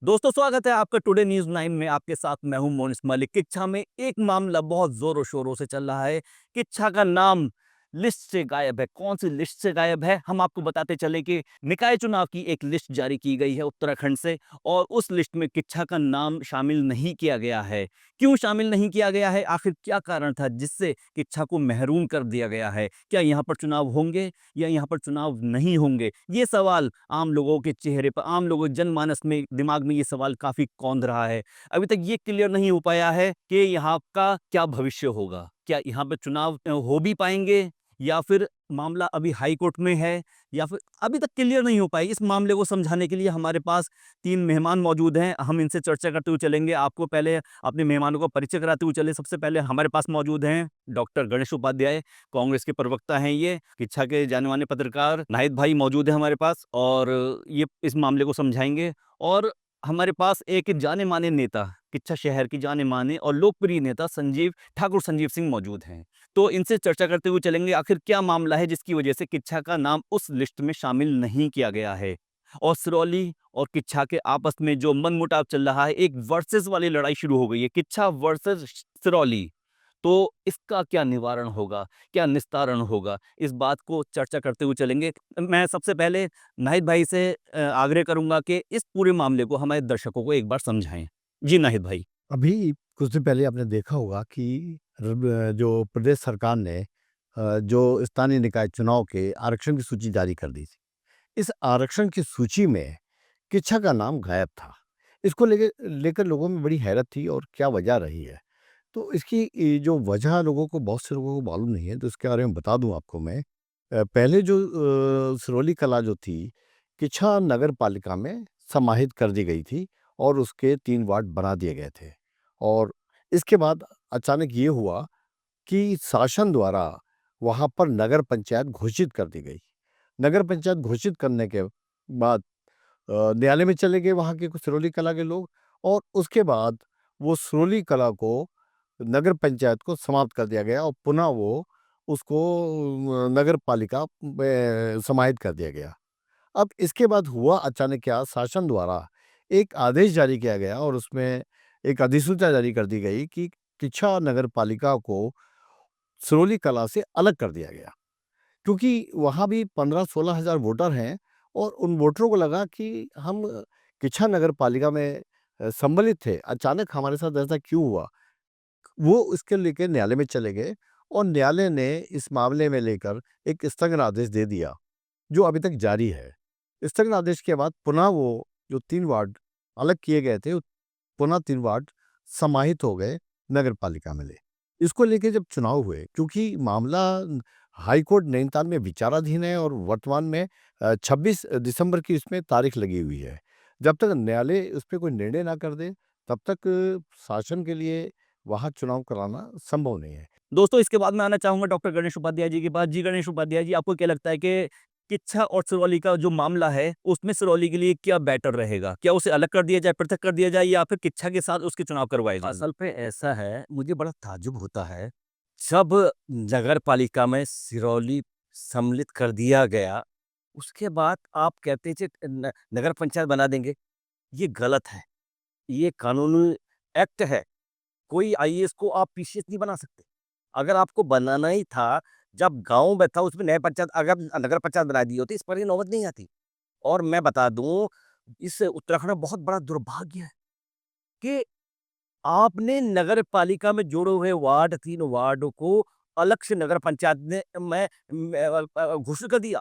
दोस्तों, स्वागत है आपका टुडे न्यूज़ 9 में। आपके साथ मैं हूं मोनिस मलिक। किच्छा में एक मामला बहुत जोरों शोरों से चल रहा है। किच्छा का नाम लिस्ट से गायब है। कौन सी लिस्ट से गायब है, हम आपको बताते चले कि निकाय चुनाव की एक लिस्ट जारी की गई है उत्तराखंड से, और उस लिस्ट में किच्छा का नाम शामिल नहीं किया गया है। क्यों शामिल नहीं किया गया है, आखिर क्या कारण था जिससे किच्छा को महरूम कर दिया गया है? क्या यहाँ पर चुनाव होंगे या यहाँ पर चुनाव नहीं होंगे? ये सवाल आम लोगों के चेहरे पर, आम लोगों जनमानस में, दिमाग में ये सवाल काफ़ी कौंध रहा है। अभी तक ये क्लियर नहीं हो पाया है कि यहाँ का क्या भविष्य होगा। क्या यहाँ पे चुनाव हो भी पाएँगे, या फिर मामला अभी हाई कोर्ट में है, या फिर अभी तक क्लियर नहीं हो पाई। इस मामले को समझाने के लिए हमारे पास 3 मेहमान मौजूद हैं। हम इनसे चर्चा करते हुए चलेंगे। आपको पहले अपने मेहमानों का परिचय कराते हुए चले। सबसे पहले हमारे पास मौजूद हैं डॉक्टर गणेश उपाध्याय, कांग्रेस के प्रवक्ता हैं ये। किच्छा के जाने-माने पत्रकार नाहिद भाई मौजूद हैं हमारे पास, और ये इस मामले को समझाएँगे। और हमारे पास एक जाने-माने नेता, किच्छा शहर की जाने-माने और लोकप्रिय नेता संजीव सिंह मौजूद हैं। तो इनसे चर्चा करते हुए चलेंगे, आखिर क्या मामला है जिसकी वजह से किच्छा का नाम उस लिस्ट में शामिल नहीं किया गया है। और सिरौली और किच्छा के आपस में जो मनमुटाव चल रहा है, एक वर्सेस वाली लड़ाई शुरू हो गई है, किच्छा वर्सेस सिरौली। तो इसका क्या निवारण होगा, क्या निस्तारण होगा, इस बात को चर्चा करते हुए चलेंगे। मैं सबसे पहले नाहिद भाई से आग्रह करूँगा कि इस पूरे मामले को हमारे दर्शकों को एक बार समझाएँ। जी, नाहिद भाई। अभी कुछ दिन पहले आपने देखा होगा कि जो प्रदेश सरकार ने जो स्थानीय निकाय चुनाव के आरक्षण की सूची जारी कर दी थी। इस आरक्षण की सूची में किच्छा का नाम गायब था। इसको लेकर लोगों में बड़ी हैरत थी और क्या वजह रही है। तो इसकी जो वजह लोगों को बहुत से लोगों को मालूम नहीं है, तो इसके बारे में बता दूं आपको मैं। पहले जो सिरौली कला जो थी, किच्छा नगर पालिका में समाहित कर दी गई थी और उसके 3 वार्ड बना दिए गए थे। और इसके बाद अचानक ये हुआ कि शासन द्वारा वहाँ पर नगर पंचायत घोषित कर दी गई। नगर पंचायत घोषित करने के बाद न्यायालय में चले गए वहाँ के कुछ सिरौली कला के लोग, और उसके बाद वो सिरौली कला को नगर पंचायत को समाप्त कर दिया गया और पुनः वो उसको नगर पालिका में समाहित कर दिया गया। अब इसके बाद हुआ अचानक क्या, शासन द्वारा एक आदेश जारी किया गया और उसमें एक अधिसूचना जारी कर दी गई कि किच्छा नगर पालिका को सिरौली कला से अलग कर दिया गया। क्योंकि वहाँ भी 15-16 हज़ार वोटर हैं और उन वोटरों को लगा कि हम किच्छा नगर पालिका में सम्मिलित थे, अचानक हमारे साथ ऐसा क्यों हुआ? वो इसके लेके न्यायालय में चले गए और न्यायालय ने इस मामले में लेकर एक स्थगन आदेश दे दिया, जो अभी तक जारी है। स्थगन आदेश के बाद पुनः वो जो 3 वार्ड अलग किए गए थे, पुनः 3 वार्ड समाहित हो गए नगर पालिका में। इसको लेके जब चुनाव हुए, क्योंकि मामला हाई कोर्ट नैनीताल में विचाराधीन है और वर्तमान में 26 दिसंबर की इसमें तारीख लगी हुई है। जब तक न्यायालय इस पे कोई निर्णय ना कर दे, तब तक शासन के लिए वहाँ चुनाव कराना संभव नहीं है। दोस्तों, इसके बाद मैं आना चाहूँगा डॉक्टर गणेश उपाध्याय जी के पास। जी, गणेश उपाध्याय जी, आपको क्या लगता है कि किच्छा और सिरौली का जो मामला है, उसमें सिरौली के लिए क्या बेटर रहेगा? क्या उसे अलग कर दिया जाए, पृथक कर दिया जाए, या फिर किच्छा के साथ उसके चुनाव करवाए जाएँ? असल पे ऐसा है, मुझे बड़ा ताज्जुब होता है, जब नगर पालिका में सिरौली सम्मिलित कर दिया गया, उसके बाद आप कहते थे नगर पंचायत बना देंगे। ये गलत है। ये कानूनी एक्ट है। कोई आईएएस को आप पीसीएस नहीं बना सकते। अगर आपको बनाना ही था, जब गाँव में था उसमें नया पंचायत, अगर नगर पंचायत बना दी होती, इस पर ये नौबत नहीं आती। और मैं बता दूँ, इस उत्तराखंड में बहुत बड़ा दुर्भाग्य है कि आपने नगर पालिका में जोड़े हुए वार्ड, 3 वार्डों को अलग से नगर पंचायत ने घोषित कर दिया।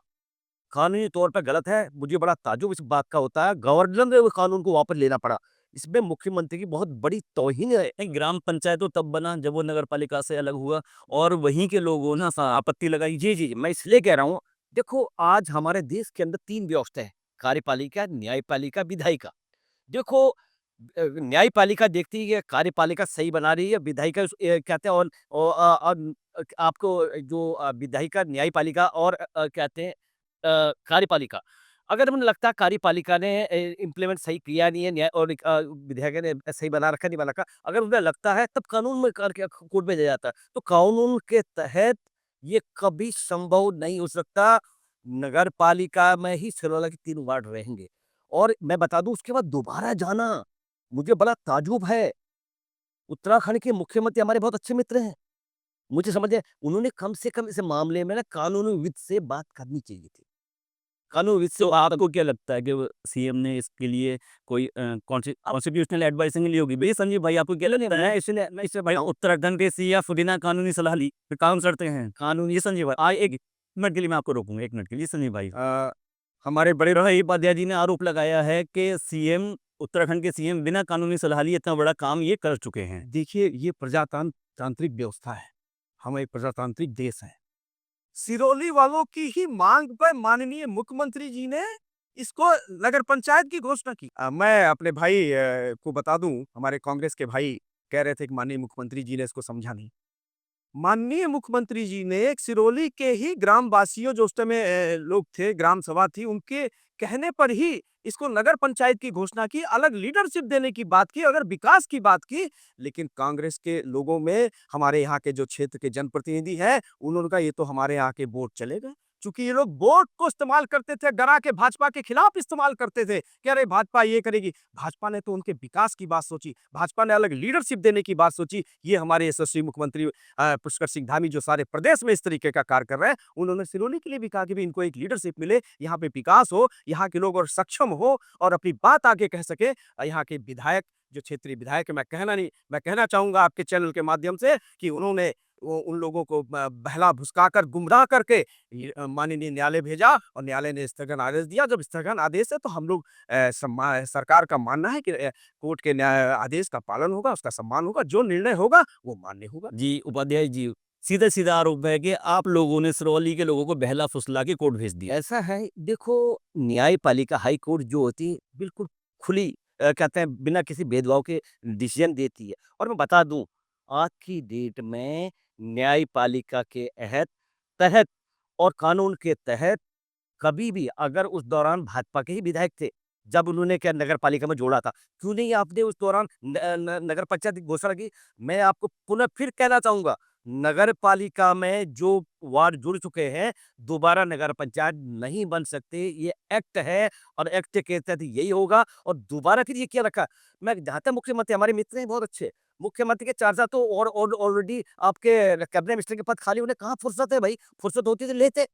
कानूनी तौर पे गलत है। मुझे बड़ा ताज्जुब इस बात का होता है, गवर्नर ने वो कानून को वापस लेना पड़ा। इसमें मुख्यमंत्री की बहुत बड़ी तौहीन है। एक ग्राम पंचायत तो तब बना जब वो नगर पालिका से अलग हुआ, और वहीं के लोगों ने आपत्ति लगाई। जी, जी, जी, मैं इसलिए कह रहा हूँ, देखो आज हमारे देश के अंदर 3 व्यवस्था है, कार्यपालिका, न्यायपालिका, विधायिका। देखो न्यायपालिका देखती है कि कार्यपालिका सही बना रही है, विधायिका कहते हैं, आपको जो विधायिका, न्यायपालिका और कहते हैं कार्यपालिका। अगर मुझे लगता है कार्यपालिका ने इम्प्लीमेंट सही किया नहीं है, न्याय और विधायिका ने सही बना रखा, नहीं बना रखा, अगर उन्हें लगता है तब कानून में करके कोर्ट भेजा जाता है। तो कानून के तहत ये कभी संभव नहीं हो सकता, नगर पालिका में ही सिरौला के 3 वार्ड रहेंगे। और मैं बता दूं उसके बाद दोबारा जाना मुझे बड़ा ताजुब है। उत्तराखंड के मुख्यमंत्री हमारे बहुत अच्छे मित्र हैं। मुझे समझ है उन्होंने कम से कम इस मामले में ना कानूनविद से बात करनी चाहिए थी। कानूनविद से आपको क्या लगता है कि वो सीएम ने इसके लिए कोई कॉन्स्टिट्यूशनल एडवाइस नहीं ली होगी? भई संजीव भाई आपको क्या लग रहा है इसलिए मैं इससे भाई उत्तराखंड के सीएम बिना कानूनी सलाह ली फिर काम करते हैं। कानून ये संजीव भाई एक मिनट के लिए मैं आपको रोकूँगा 1 मिनट के लिए संजीव भाई। हमारे बड़े भाई उपाध्याय जी ने आरोप लगाया है कि सीएम उत्तराखंड के सीएम बिना कानूनी सलाह लिए इतना बड़ा काम ये कर चुके हैं। देखिए ये तांत्रिक व्यवस्था है। हम एक प्रजातांत्रिक देश है। सिरोली वालों की ही मांग पर माननीय मुख्यमंत्री जी ने इसको नगर पंचायत की घोषणा की। मैं अपने भाई को बता दूं, हमारे कांग्रेस के भाई कह रहे थे कि माननीय मुख्यमंत्री जी ने इसको समझा नहीं। माननीय मुख्यमंत्री जी ने एक सिरोली के ही ग्रामवासियों जो उस समय लोग थे, ग्राम सभा थी, उनके कहने पर ही इसको नगर पंचायत की घोषणा की, अलग लीडरशिप देने की बात की, अगर विकास की बात की। लेकिन कांग्रेस के लोगों में हमारे यहाँ के जो क्षेत्र के जनप्रतिनिधि हैं, उन्होंने कहा ये तो हमारे यहाँ के वोट चले गए। चूंकि ये लोग वोट को इस्तेमाल करते थे, डरा के भाजपा के खिलाफ इस्तेमाल करते थे कि अरे भाजपा ये करेगी। भाजपा ने तो उनके विकास की बात सोची, भाजपा ने अलग लीडरशिप देने की बात सोची। ये हमारे यशस्वी मुख्यमंत्री पुष्कर सिंह धामी जो सारे प्रदेश में इस तरीके का कार्य कर रहे हैं, उन्होंने सिरोली के लिए भी कहा कि भी इनको एक लीडरशिप मिले, यहाँ पे विकास हो, यहाँ के लोग और सक्षम हो और अपनी बात आगे कह सके। यहाँ के विधायक जो क्षेत्रीय विधायक है, मैं कहना चाहूंगा आपके चैनल के माध्यम से कि उन्होंने उन लोगों को बहला भुसकाकर गुमराह करके माननीय न्यायालय भेजा और न्यायालय ने स्थगन आदेश दिया। जब स्थगन आदेश है तो हम लोग सरकार का मानना है कि कोर्ट के न्याय आदेश का पालन होगा, उसका सम्मान होगा, जो निर्णय होगा वो मान्य होगा। जी, उपाध्याय जी, सीधा-सीधा आरोप है कि आप लोगों ने सिरौली के लोगों को बहला-फुसला के कोर्ट भेज दिया। ऐसा है, देखो न्यायपालिका हाई कोर्ट जो होती है बिल्कुल खुली कहते हैं बिना किसी भेदभाव के डिसीजन देती है। और मैं बता दूँ, आज की डेट में न्यायपालिका के तहत और कानून के तहत कभी भी अगर उस दौरान भाजपा के ही विधायक थे, जब उन्होंने क्या नगर पालिका में जोड़ा था, क्यों नहीं आपने उस दौरान नगर पंचायत की घोषणा की? मैं आपको पुनः फिर कहना चाहूँगा, नगर पालिका में जो वार्ड जुड़ चुके हैं, दोबारा नगर पंचायत नहीं बन सकते। ये एक्ट है और एक्ट के तहत यही होगा और दोबारा फिर ये क्या रखा? मैं जहाँ तक मुख्यमंत्री हमारे मित्र हैं बहुत अच्छे, मुख्यमंत्री के चार्जा तो और ऑलरेडी आपके कैबिनेट मिनिस्टर के पद खाली, उन्हें कहाँ फुर्सत है भाई? फुर्सत होती तो लेते।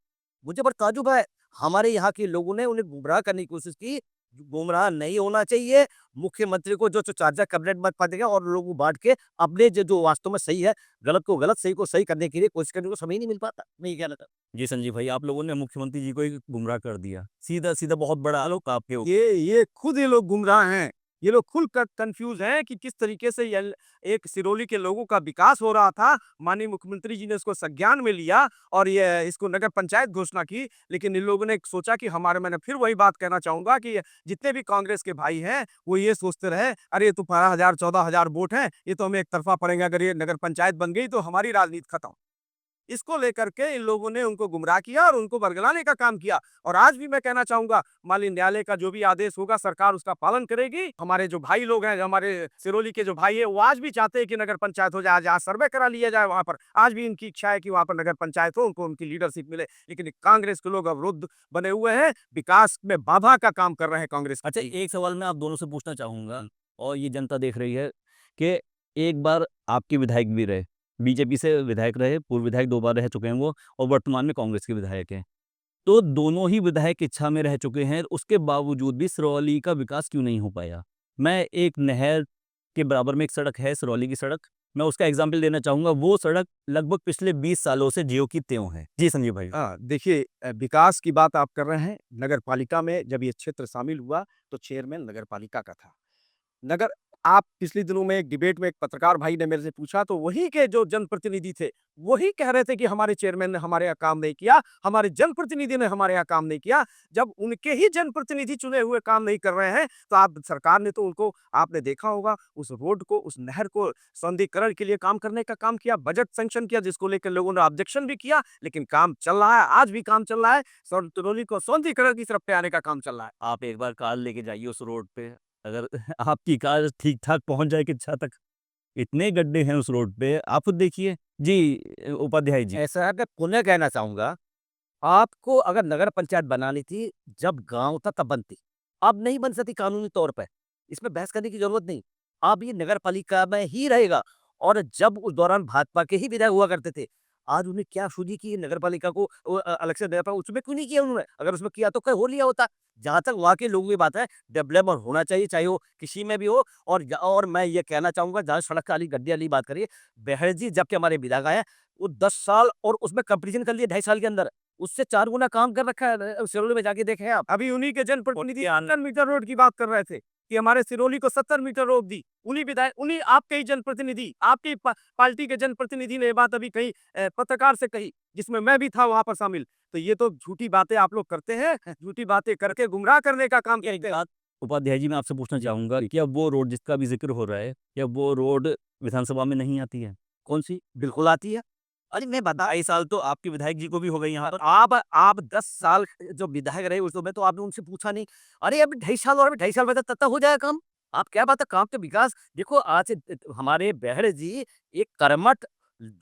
मुझे बड़ा ताज्जुब है, हमारे यहाँ के लोगों ने उन्हें गुमराह करने की कोशिश की, गुमराह नहीं होना चाहिए। मुख्यमंत्री को जो चार्जर कैबिनेट में पद दिया और लोगों को बाँट के अपने जो वास्तव में सही है, गलत को गलत, सही को सही करने के लिए कोशिश करने को समय ही नहीं मिल पाता। मैं ये कहना था। जी संजीव भाई, आप लोगों ने मुख्यमंत्री जी को ही गुमराह कर दिया। सीधा-सीधा बहुत बड़ा आरोप आपके ऊपर। ये खुद ये लोग गुमराह हैं। ये लोग खुल कर कन्फ्यूज़ हैं कि किस तरीके से एक सिरोली के लोगों का विकास हो रहा था। माननीय मुख्यमंत्री जी ने इसको संज्ञान में लिया और ये इसको नगर पंचायत घोषणा की। लेकिन इन लोगों ने सोचा कि मैंने फिर वही बात कहना चाहूँगा कि जितने भी कांग्रेस के भाई हैं, वो ये सोचते रहे, अरे ये तो 12,000 14,000 वोट हैं, ये तो हमें एक तरफ़ा पड़ेंगे। अगर ये नगर पंचायत बन गई तो हमारी राजनीति खत्म। इसको लेकर के इन लोगों ने उनको गुमराह किया और उनको बरगलाने का काम किया। और आज भी मैं कहना चाहूँगा, माननीय न्यायालय का जो भी आदेश होगा, सरकार उसका पालन करेगी। हमारे जो भाई लोग हैं, जो हमारे सिरोली के जो भाई हैं, वो आज भी चाहते हैं कि नगर पंचायत हो जाए। आज सर्वे करा लिया जाए वहाँ पर। आज भी इनकी इच्छा है कि वहाँ पर नगर पंचायत हो, उनको उनकी लीडरशिप मिले। लेकिन कांग्रेस के लोग अवरुद्ध बने हुए हैं, विकास में बाधा का काम कर रहे हैं कांग्रेस। अच्छा, एक सवाल मैं आप दोनों से पूछना चाहूँगा और ये जनता देख रही है कि एक बार आपके विधायक भी रहे, बीजेपी से विधायक रहे, पूर्व विधायक 2 बार रह चुके हैं वो और वर्तमान में कांग्रेस के विधायक हैं। तो दोनों ही विधायक इच्छा में रह चुके हैं, उसके बावजूद भी सिरौली का विकास क्यों नहीं हो पाया? मैं एक नहर के बराबर में एक सड़क है सिरौली की सड़क, मैं उसका एग्ज़ाम्पल देना चाहूँगा, वो सड़क लगभग पिछले 20 सालों से ज्यों की त्यों है। जी संजीव भाई। देखिए विकास की बात आप कर रहे हैं। नगर पालिका में जब ये क्षेत्र शामिल हुआ, तो चेयरमैन नगर पालिका का था। नगर आप पिछले दिनों में एक डिबेट में एक पत्रकार भाई ने मेरे से पूछा, तो वही के जो जनप्रतिनिधि थे, वही कह रहे थे कि हमारे चेयरमैन ने हमारे यहाँ काम नहीं किया, हमारे जनप्रतिनिधि ने हमारे यहाँ काम नहीं किया। जब उनके ही जनप्रतिनिधि चुने हुए काम नहीं कर रहे हैं, तो आप सरकार ने तो उनको, आपने देखा होगा, उस रोड को, उस नहर को सौंदर्यीकरण के लिए काम करने का काम किया, बजट सैंक्शन किया, जिसको लेकर लोगों ने ऑब्जेक्शन भी किया, लेकिन काम चल रहा है, आज भी काम चल रहा है। सिरौली को सौंदर्यीकरण की तरफ ले आने का काम चल रहा है। आप एक बार कार लेके जाइए उस रोड पे, अगर आपकी कार ठीक-ठाक पहुँच जाए किच्छा तक, इतने गड्ढे हैं उस रोड पे, आप खुद देखिए। जी, उपाध्याय जी। ऐसा है, मैं पुनः कहना चाहूँगा, आपको अगर नगर पंचायत बनानी थी, जब गाँव था तब बनती। अब नहीं बन सकती कानूनी तौर पे। इसमें बहस करने की ज़रूरत नहीं। अब ये नगर पालिका में ही रहेगा और जब उस दौरान भाजपा के ही विधायक हुआ करते थे। आज उन्हें क्या सूझी कि ये नगर पालिका को अलग से दे पाए, उसमें क्यों नहीं किया उन्होंने? अगर उसमें किया तो हो लिया होता। जहाँ तक वहाँ के लोगों की बात है, डेवलपमेंट होना चाहिए, चाहे वो किसी में भी हो। और मैं ये कहना चाहूँगा, जहाँ सड़क वाली, गड्ढे वाली बात करिए, बहर जी जब के हमारे विधायक आए हैं, वो 10 साल और उसमें कंपैरिज़न कर लिए 2.5 साल के अंदर। उससे 4 गुना काम कर रखा है। सिरोली में जाके देखें आप। अभी उन्हीं के जनप्रतिनिधि 70 मीटर रोड की बात कर रहे थे कि हमारे सिरोली को 70 मीटर रोड दी। उन्हीं विधायक, उन्हीं आपके ही जनप्रतिनिधि, आपकी पार्टी के जनप्रतिनिधि ने ये बात अभी कही, पत्रकार से कही, जिसमें मैं भी था वहां पर शामिल। तो ये तो झूठी बातें आप लोग करते हैं, झूठी बातें करके गुमराह करने का काम एक करते हैं। बात उपाध्याय जी, मैं आपसे पूछना चाहूँगा, क्या वो रोड जिसका भी ज़िक्र हो रहा है, क्या वो रोड विधानसभा में नहीं आती है? कौन-सी? बिल्कुल आती है। अरे मैं बता 2.5 साल तो आपके विधायक जी को भी हो गए यहाँ पर। आप 10 साल जो विधायक रहे उस समय तो आपने उनसे पूछा नहीं। अरे अभी 2.5 साल और अभी 2.5 साल में तब तक हो जाएगा काम। आप क्या बात है, काम के विकास देखो। आज हमारे बहड़ जी एक कर्मठ,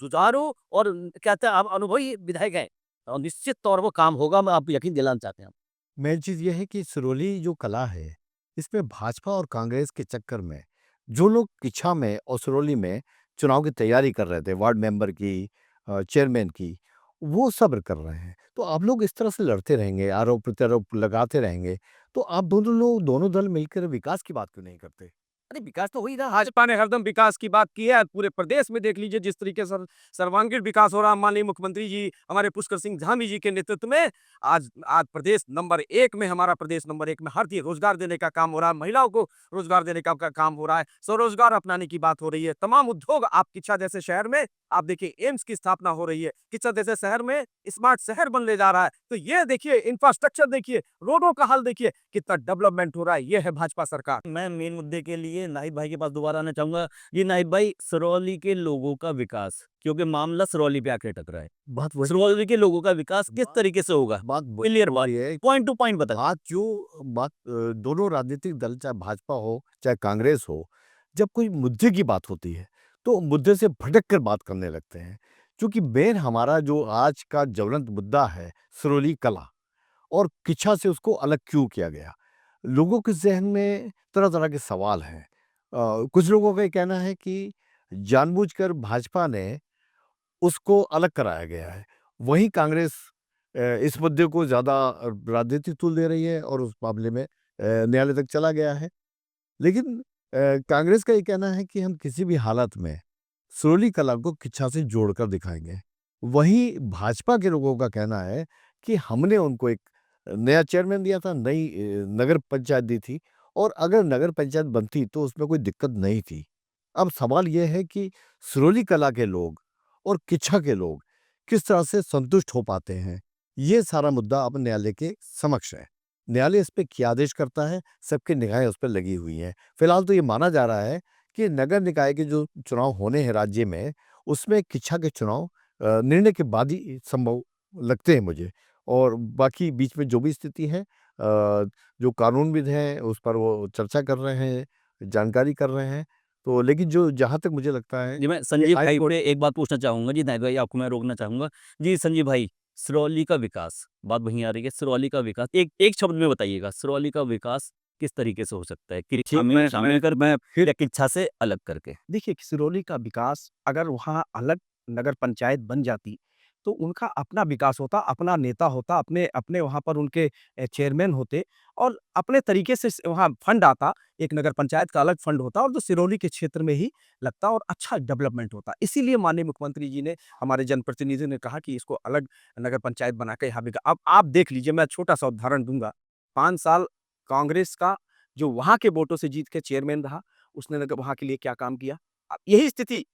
जुझारू और कहते हैं आप अनुभवी विधायक हैं और निश्चित तौर वो काम होगा, मैं आपको यकीन दिलाना चाहते हैं। मेन चीज़ ये है कि सिरोली जो कला है, इसमें भाजपा और कांग्रेस के चक्कर में जो लोग किच्छा में और सिरोली में चुनाव की तैयारी कर रहे थे, वार्ड मेंबर की, चेयरमैन की, वो सब्र कर रहे हैं। तो आप लोग इस तरह से लड़ते रहेंगे, आरोप-प्रत्यारोप लगाते रहेंगे, तो आप दोनों दल मिलकर विकास की बात क्यों नहीं करते? अरे विकास तो हो ही रहा है। भाजपा ने हरदम विकास की बात की है। पूरे प्रदेश में देख लीजिए जिस तरीके से सर्वांगीण विकास हो रहा है, माननीय मुख्यमंत्री जी हमारे पुष्कर सिंह धामी जी के नेतृत्व में आज आज प्रदेश नंबर 1 में, हमारा प्रदेश नंबर 1 में हर चीज रोजगार देने का काम हो रहा है, महिलाओं को रोजगार देने का काम हो रहा है, स्वरोजगार अपनाने की बात हो रही है, तमाम उद्योग। आप किच्छा जैसे शहर में आप देखिए एम्स की स्थापना हो रही है, किच्छा जैसे शहर में स्मार्ट शहर बनने जा रहा है। तो ये देखिए इंफ्रास्ट्रक्चर देखिए, रोडों का हाल देखिए, कितना डेवलपमेंट हो रहा है। ये है भाजपा सरकार। मैं मेन मुद्दे के लिए नाहिद भाई के पास दोबारा आना चाहूँगा। जी नाहिद भाई, सिरौली के लोगों का विकास, क्योंकि मामला सिरौली पे आके टकरा है। बात वही सिरौली के लोगों का विकास किस तरीके से होगा? बात वही क्लियर हो बात, रही है। पॉइंट टू पॉइंट बताएँ। दोनों राजनीतिक दल, चाहे भाजपा हो, चाहे कांग्रेस हो, जब कोई मुद्दे की बात होती है, तो मुद्दे से भटक कर बात करने लगते हैं। क्योंकि मेन हमारा जो आज का ज्वलंत मुद्दा है, सिरोली कला और किच्छा से उसको अलग क्यों किया गया? लोगों के ज़हन में तरह-तरह के सवाल हैं। कुछ लोगों का ये कहना है कि जानबूझकर भाजपा ने उसको अलग कराया गया है। वहीं कांग्रेस इस मुद्दे को ज़्यादा राजनीतिक तूल दे रही है और उस मामले में न्यायालय तक चला गया है। लेकिन कांग्रेस का ये कहना है कि हम किसी भी हालत में सिरोली कला को किच्छा से जोड़कर दिखाएँगे। वहीं भाजपा के लोगों का कहना है कि हमने उनको एक नया चेयरमैन दिया था, नई नगर पंचायत दी थी और अगर नगर पंचायत बनती तो उसमें कोई दिक्कत नहीं थी। अब सवाल ये है कि सिरोली कला के लोग और किच्छा के लोग किस तरह से संतुष्ट हो पाते हैं, ये सारा मुद्दा अब न्यायालय के समक्ष है। न्यायालय इस पे क्या आदेश करता है, सबकी निगाहें उस पे लगी हुई हैं। फिलहाल तो ये माना जा रहा है कि नगर निकाय के जो चुनाव होने हैं राज्य में, उसमें किच्छा के चुनाव निर्णय के बाद ही संभव लगते हैं मुझे। और बाकी बीच में जो भी स्थिति है, जो कानूनविद हैं उस पर वो चर्चा कर रहे हैं, जानकारी कर रहे हैं। तो लेकिन जो जहाँ तक मुझे लगता है जी, मैं कि संजीव हाई भाई कोर्ट से एक बात पूछना चाहूँगा। जी नाहिद भाई, आपको मैं रोकना चाहूँगा। जी संजीव भाई, सिरौली का विकास, बात वहीं आ रही है। सिरौली का विकास एक एक शब्द में बताइएगा, सिरौली का विकास किस तरीके से हो सकता है? किच्छा में शामिल कर मैं फिर या किच्छा से अलग करके? देखिए, सिरौली का विकास अगर वहाँ अलग नगर पंचायत बन जाती, तो उनका अपना विकास होता, अपना नेता होता, अपने अपने वहाँ पर उनके चेयरमैन होते और अपने तरीके से वहाँ फंड आता, एक नगर पंचायत का अलग फंड होता और जो सिरौली के क्षेत्र में ही लगता और अच्छा डेवलपमेंट होता। इसीलिए माननीय मुख्यमंत्री जी ने, हमारे जनप्रतिनिधि ने कहा कि इसको अलग नगर पंचायत बना के यहाँ अब आप देख लीजिए, मैं छोटा-सा उदाहरण दूँगा। 5 साल कांग्रेस का जो वहाँ के वोटों से जीत के चेयरमैन रहा, उसने नगर वहाँ के लिए क्या काम किया? यही स्थिति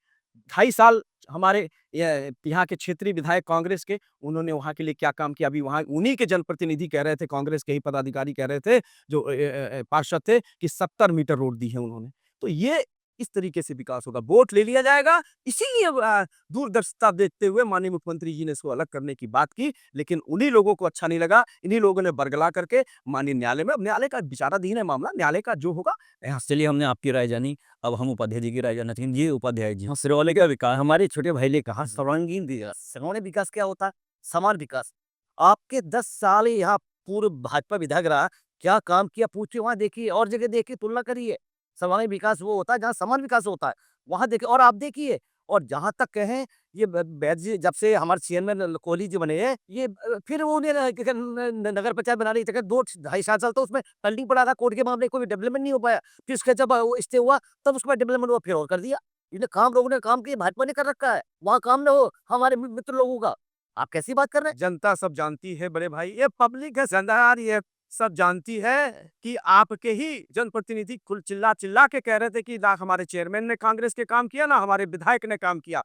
2.5 साल हमारे यहाँ के क्षेत्रीय विधायक कांग्रेस के, उन्होंने वहाँ के लिए क्या काम किया? अभी वहाँ उन्हीं के जनप्रतिनिधि कह रहे थे, कांग्रेस के ही पदाधिकारी कह रहे थे, जो पार्षद थे कि 70 मीटर रोड दी है उन्होंने। तो ये इस तरीके से विकास होगा, वोट ले लिया जाएगा। इसीलिए दूरदर्शिता देखते हुए माननीय मुख्यमंत्री जी ने इसको अलग करने की बात की, लेकिन उन्हीं लोगों को अच्छा नहीं लगा। इन्हीं लोगों ने बरगला करके माननीय न्यायालय में, अब न्यायालय का विचाराधीन है मामला, न्यायालय का जो होगा यहाँ चलिए, हमने आपकी राय जानी, अब हम उपाध्याय जी की राय जानना चाहेंगे। जी उपाध्याय जी, हाँ, सिरौली का विकास, हमारे छोटे भाई ने कहा सर्वांगीण विकास। सर्वांगीण विकास क्या होता है? समान विकास। आपके 10 साल यहाँ पूर्व भाजपा विधायक रहा, क्या काम किया पूछिए, वहाँ देखिए, और जगह देखिए, तुलना करिए। समांगी विकास वो होता है जहाँ समान विकास होता है, वहाँ देखिए और आप देखिए। और जहाँ तक कहें ये बैद जी जब से हमारे चेयरमैन कोहली जी बने हैं, ये फिर वो उन्हें नगर पंचायत बनाने की जगह 2 ढाई 7 साल तो उसमें पेंडिंग पड़ा रहा, कोर्ट के मामले कोई डेवलपमेंट नहीं हो पाया। फिर उसके जब वो स्टे हुआ तब उसके बाद डेवलपमेंट हुआ, फिर और कर दिया। इन्हें काम लोगों ने काम किया, भाजपा ने कर रखा है। वहाँ काम ना हो हमारे मित्र लोगों का। आप कैसी बात कर रहे हैं? जनता सब जानती है बड़े भाई, ये पब्लिक है जनता, ये सब जानती है कि आपके ही जनप्रतिनिधि कुल चिल्ला चिल्ला के कह रहे थे कि ना हमारे चेयरमैन ने कांग्रेस के काम किया, ना हमारे विधायक ने काम किया।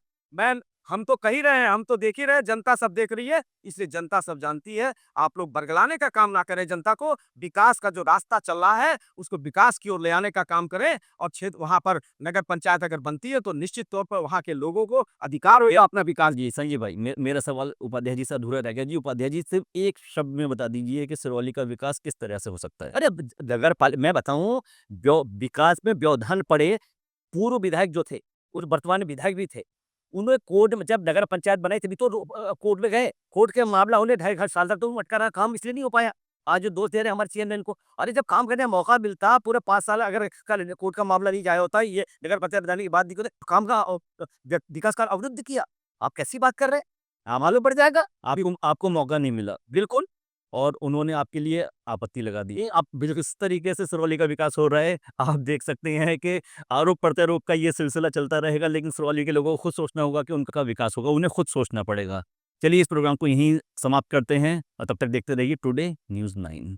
हम तो कह ही रहे हैं, हम तो देख ही रहे हैं, जनता सब देख रही है, इसलिए जनता सब जानती है। आप लोग बरगलाने का काम ना करें जनता को, विकास का जो रास्ता चल रहा है उसको विकास की ओर ले आने का काम करें। और क्षेत्र वहां पर नगर पंचायत अगर बनती है तो निश्चित तौर पर वहां के लोगों को अधिकार होगा अपना विकास। जी, संजय भाई, मेरा सवाल उपाध्याय जी से अधूरा रह गया जी। उपाध्याय जी सिर्फ एक शब्द में बता दीजिए कि सिरौली का विकास किस तरह से हो सकता है? अरे नगर पालिका मैं बताऊं, विकास में व्यवधान पड़े। पूर्व विधायक जो थे, उस वर्तमान विधायक भी थे, उन्होंने कोर्ट में जब नगर पंचायत बनाई तभी तो कोर्ट में गए। कोर्ट के मामला उन्हें 2.5 साल तक तो अटका रहा, काम इसलिए नहीं हो पाया। आज जो दोष दे रहे हैं हमारे चेयरमैन को, अरे जब काम करने का मौका मिलता पूरे 5 साल, अगर कल कोर्ट का मामला नहीं जाया होता, ये नगर पंचायत बनाने के बाद नहीं होता, काम का विकास का अवरुद्ध किया। आप कैसी बात कर रहे हैं? हाँ, मालूम पड़ जाएगा। आपको मौका नहीं मिला, बिल्कुल। और उन्होंने आपके लिए आपत्ति लगा दी। आप किस तरीके से सिरौली का विकास हो रहा है, आप देख सकते हैं कि आरोप प्रत्यारोप का ये सिलसिला चलता रहेगा, लेकिन सिरौली के लोगों को खुद सोचना होगा कि उनका विकास होगा, उन्हें खुद सोचना पड़ेगा। चलिए इस प्रोग्राम को यहीं समाप्त करते हैं और तब तक देखते रहिए टुडे न्यूज़ 9।